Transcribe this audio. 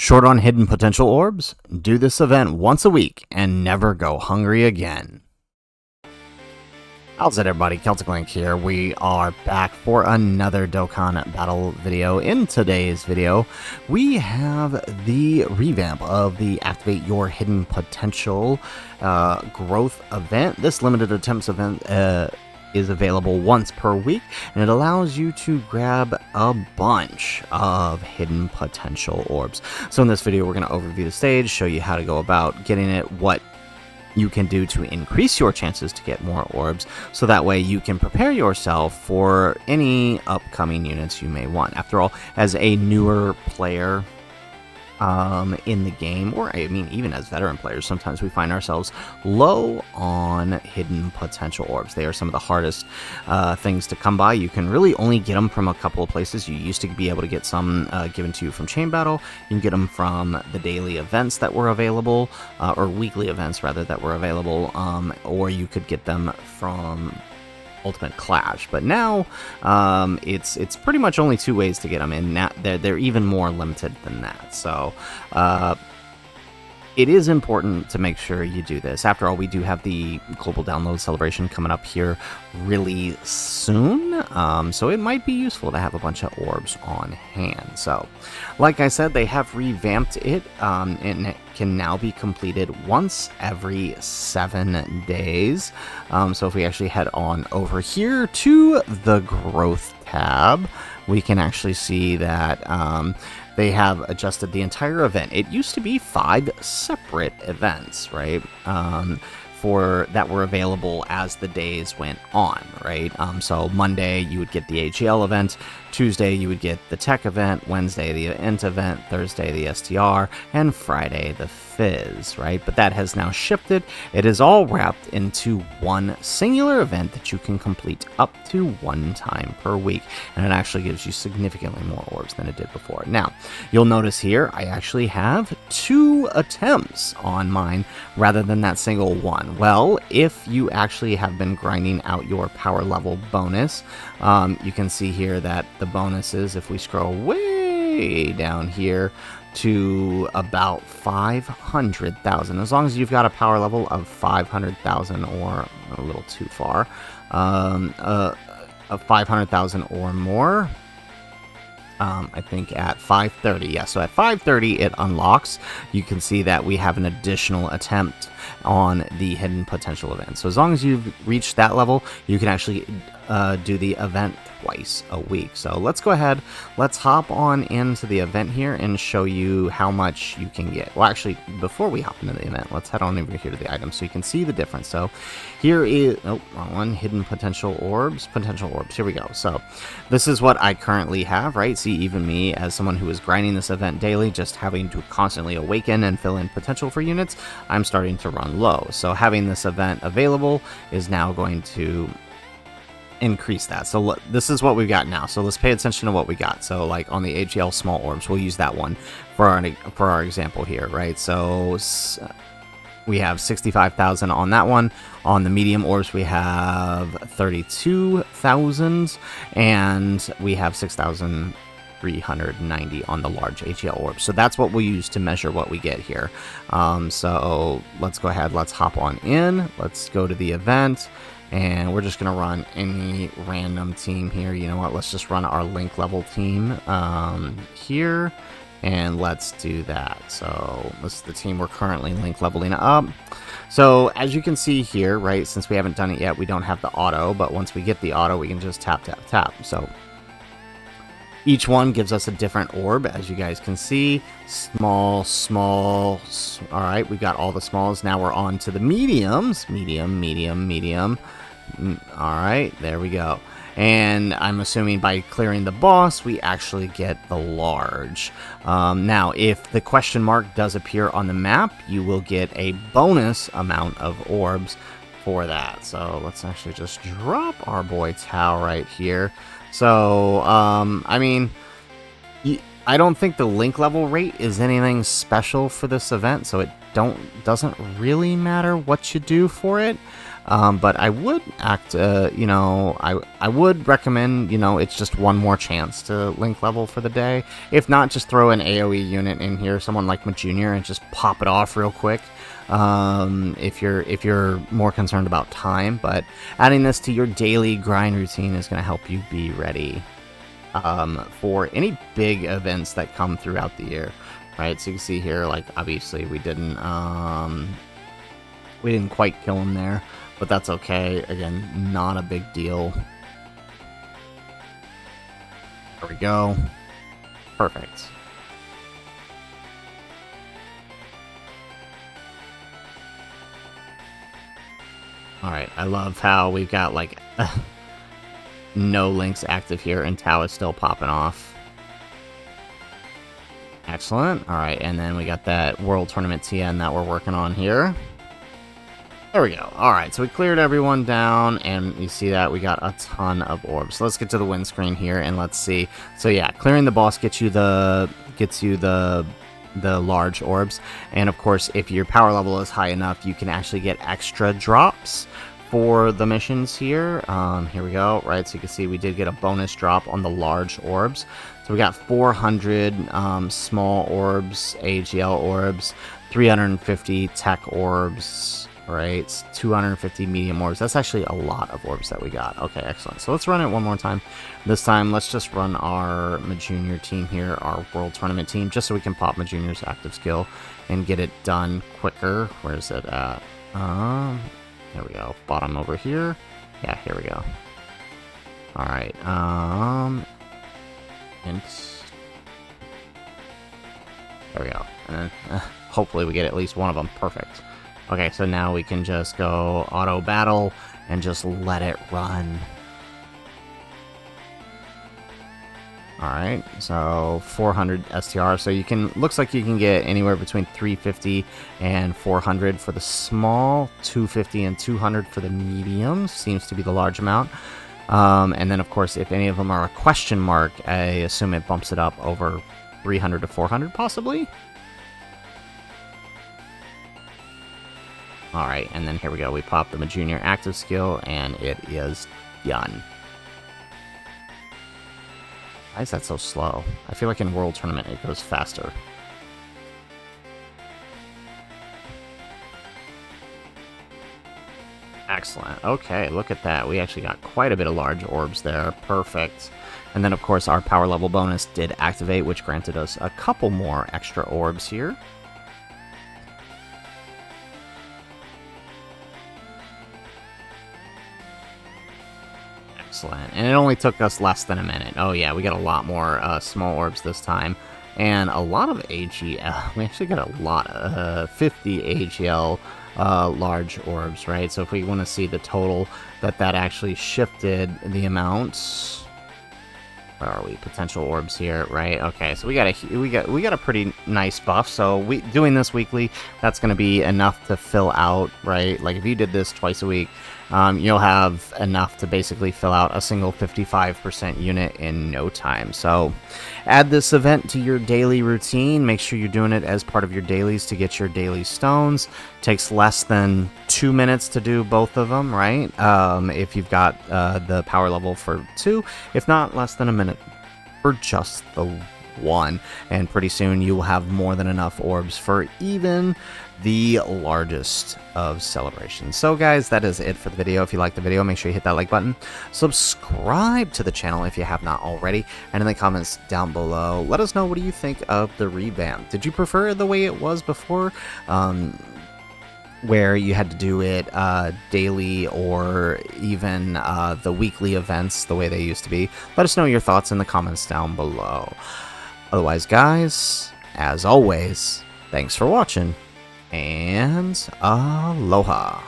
Short on hidden potential orbs? Do this event once a week and never go hungry again. How's it, everybody? Celtic Link here. We are back for another Dokkan battle video. In today's video, we have the revamp of the Activate Your Hidden Potential growth event. This limited attempts event is available once per week, and it allows you to grab a bunch of hidden potential orbs. So in this video, we're going to overview the stage, show you how to go about getting it, what you can do to increase your chances to get more orbs, so that way you can prepare yourself for any upcoming units you may want. After all, as a newer player in the game, or I mean even as veteran players, sometimes we find ourselves low on hidden potential orbs. They are some of the hardest things to come by. You can really only get them from a couple of places. You used to be able to get some given to you from Chain Battle. You can get them from the daily events that were available, or weekly events rather, that were available, or you could get them from Ultimate Clash. But now it's pretty much only two ways to get them, and now they're even more limited than that. So it is important to make sure you do this. After all, we do have the global download celebration coming up here really soon, so it might be useful to have a bunch of orbs on hand. So like I said, they have revamped it, and it can now be completed once every 7 days. So if we actually head on over here to the growth tab, we can actually see that they have adjusted the entire event. It used to be 5 separate events, right? For that were available as the days went on, right? So Monday you would get the AGL event, Tuesday you would get the tech event, Wednesday the int event, Thursday the STR, and Friday the Fizz, right? But that has now shifted. It is all wrapped into one singular event that you can complete up to 1 time per week, and it actually gives you significantly more orbs than it did before. Now, you'll notice here I actually have 2 attempts on mine rather than that single one. Well, if you actually have been grinding out your power level bonus, you can see here that the bonuses, if we scroll way down here to about 500,000, as long as you've got a power level of 500,000 or a little too far, of 500,000 or more, I think at 530, yeah, so at 530 it unlocks. You can see that we have an additional attempt on the hidden potential event. So as long as you've reached that level, you can actually do the event twice a week. So let's go ahead, let's hop on into the event here and show you how much you can get. Well, actually, before we hop into the event, let's head on over here to the items so you can see the difference. So here is, oh, wrong one, hidden potential orbs, here we go. So this is what I currently have, right? See, even me, as someone who is grinding this event daily, just having to constantly awaken and fill in potential for units, I'm starting to run low. So having this event available is now going to increase that. So this is what we've got now. So let's pay attention to what we got. So like on the AGL small orbs, we'll use that one for our example here, right? So we have 65,000 on that one. On the medium orbs, we have 32,000, and we have 6,390 on the large AGL orbs. So that's what we'll use to measure what we get here. So let's go ahead, let's hop on in, let's go to the event, and we're just going to run any random team here. You know what, let's just run our link level team here, and let's do that. So this is the team we're currently link leveling up. So as you can see here, right, since we haven't done it yet, we don't have the auto, but once we get the auto, we can just tap, tap, tap. So each one gives us a different orb, as you guys can see. Small, small. All right, we've got all the smalls. Now we're on to the mediums. Medium, medium, medium. All right, there we go. And I'm assuming by clearing the boss, we actually get the large. Now, if the question mark does appear on the map, you will get a bonus amount of orbs for that. So let's actually just drop our boy Tao right here. So, I mean, I don't think the link level rate is anything special for this event, so it doesn't really matter what you do for it. But I would I would recommend, it's just one more chance to link level for the day. If not, just throw an AoE unit in here, someone like my junior, and just pop it off real quick. If you're more concerned about time, but adding this to your daily grind routine is going to help you be ready for any big events that come throughout the year, right? So you can see here, like, obviously we didn't quite kill him there, but that's okay. Again, not a big deal. There we go. Perfect. Alright, I love how we've got, like, no links active here, and Tau is still popping off. Excellent. Alright, and then we got that World Tournament TN that we're working on here. There we go. Alright, so we cleared everyone down, and you see that we got a ton of orbs. So let's get to the win screen here, and let's see. So yeah, clearing the boss gets you the large orbs, and of course, if your power level is high enough, you can actually get extra drops for the missions here. Here we go, right? So you can see we did get a bonus drop on the large orbs. So we got 400 small orbs, AGL orbs, 350 tech orbs, right? 250 medium orbs. That's actually a lot of orbs that we got. Okay, excellent. So let's run it one more time. This time, let's just run our Majunior team here, our World Tournament team, just so we can pop Majunior's active skill and get it done quicker. Where is it at? There we go. Bottom over here. Yeah, here we go. Alright, and there we go. And then, hopefully we get at least one of them. Perfect. Okay, so now we can just go auto battle and just let it run. Alright, so 400 STR. So you can, looks like you can get anywhere between 350 and 400 for the small, 250 and 200 for the medium. Seems to be the large amount. And then, of course, if any of them are a question mark, I assume it bumps it up over 300 to 400, possibly. Alright, and then here we go. We pop the Majunior active skill, and it is done. Why is that so slow? I feel like in World Tournament it goes faster. Excellent. Okay, look at that. We actually got quite a bit of large orbs there. Perfect. And then, of course, our power level bonus did activate, which granted us a couple more extra orbs here. Excellent. And it only took us less than a minute. Oh yeah, we got a lot more small orbs this time. And a lot of AGL. We actually got a lot, 50 AGL large orbs, right? So if we want to see the total that actually shifted the amounts. Where are we? Potential orbs here, right? Okay, so we got a pretty nice buff. So doing this weekly, that's going to be enough to fill out, right? Like if you did this twice a week, you'll have enough to basically fill out a single 55% unit in no time. So add this event to your daily routine. Make sure you're doing it as part of your dailies to get your daily stones. Takes less than 2 minutes to do both of them, right? If you've got the power level for 2, if not, less than a minute for just the 1. And pretty soon you will have more than enough orbs for even the largest of celebrations. So guys, that is it for the video. If you liked the video, make sure you hit that like button. Subscribe to the channel if you have not already. And in the comments down below, let us know, what do you think of the revamp? Did you prefer the way it was before? Where you had to do it daily or even the weekly events the way they used to be. Let us know your thoughts in the comments down below. Otherwise, guys, as always, thanks for watching, and aloha.